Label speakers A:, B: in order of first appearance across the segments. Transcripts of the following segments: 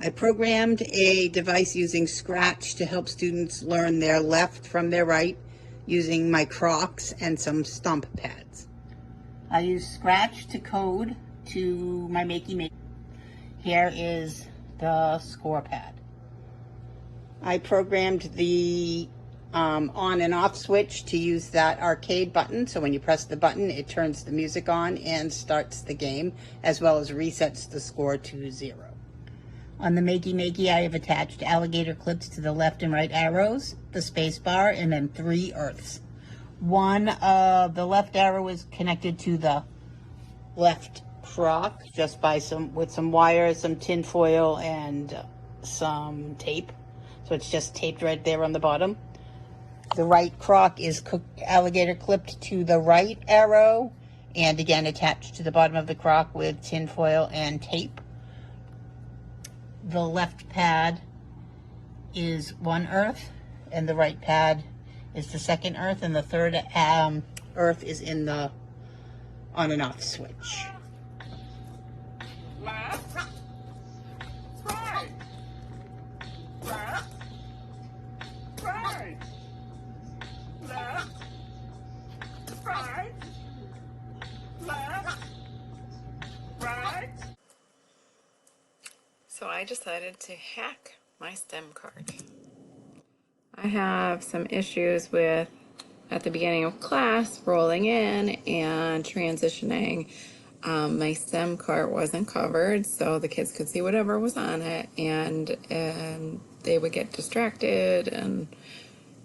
A: I programmed a device using Scratch to help students learn their left from their right using my Crocs and some stomp pads. I use Scratch to code to my Makey Make. Here is the score pad. I programmed the on and off switch to use that arcade button, so when you press the button it turns the music on and starts the game, as well as resets the score to 0. On the Makey Makey, I have attached alligator clips to the left and right arrows, the space bar, and then 3 earths. One of the left arrow is connected to the left crock just by with some wire, some tin foil, and some tape. So it's just taped right there on the bottom. The right crock is alligator clipped to the right arrow and again attached to the bottom of the crock with tin foil and tape. The left pad is 1 earth and the right pad is the 2nd earth, and the 3rd earth is in the on and off switch.
B: Left, right, left, right, left, right, left, right.
C: So I decided to hack my STEM card. I have some issues with, at the beginning of class, rolling in and transitioning. My STEM cart wasn't covered, so the kids could see whatever was on it, and they would get distracted, and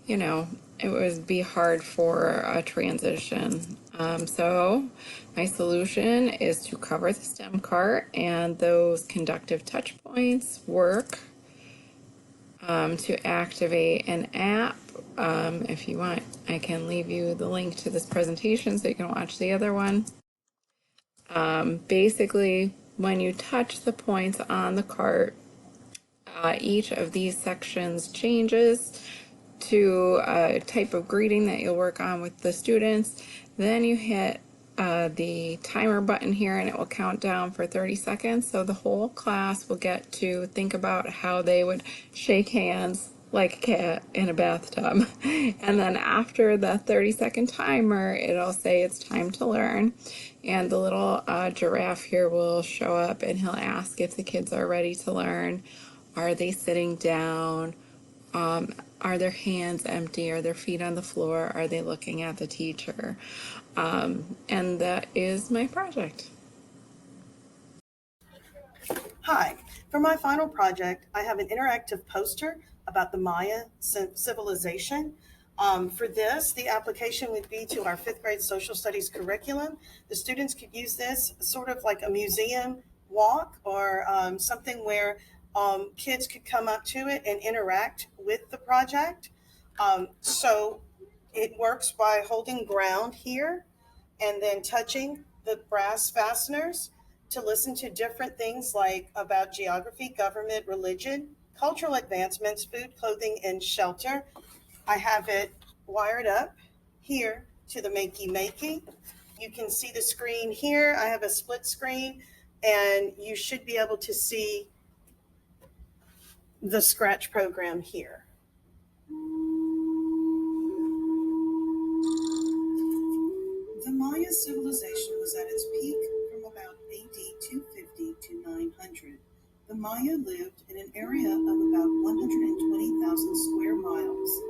C: you know, it would be hard for a transition. So my solution is to cover the STEM cart, and those conductive touch points work to activate an app. If you want, I can leave you the link to this presentation so you can watch the other one. Basically, when you touch the points on the cart, each of these sections changes to a type of greeting that you'll work on with the students. Then you hit the timer button here and it will count down for 30 seconds. So the whole class will get to think about how they would shake hands like a cat in a bathtub. And then after the 30-second timer, it'll say it's time to learn. And the little giraffe here will show up and he'll ask if the kids are ready to learn. Are they sitting down? Are their hands empty? Are their feet on the floor? Are they looking at the teacher? And that is my project.
D: Hi, for my final project, I have an interactive poster about the Maya civilization. For this, the application would be to our 5th grade social studies curriculum. The students could use this sort of like a museum walk or something where kids could come up to it and interact with the project. So it works by holding ground here and then touching the brass fasteners to listen to different things like about geography, government, religion, cultural advancements, food, clothing, and shelter. I have it wired up here to the Makey Makey. You can see the screen here. I have a split screen, and you should be able to see the Scratch program here. The Maya civilization was at its peak from about AD 250 to 900. The Maya lived in an area of about 120,000 square miles.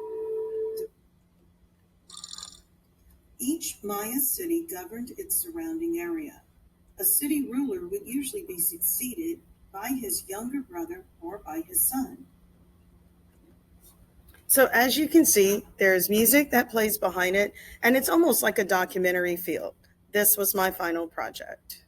D: Each Maya city governed its surrounding area. A city ruler would usually be succeeded by his younger brother or by his son. So as you can see, there's music that plays behind it, and it's almost like a documentary feel. This was my final project.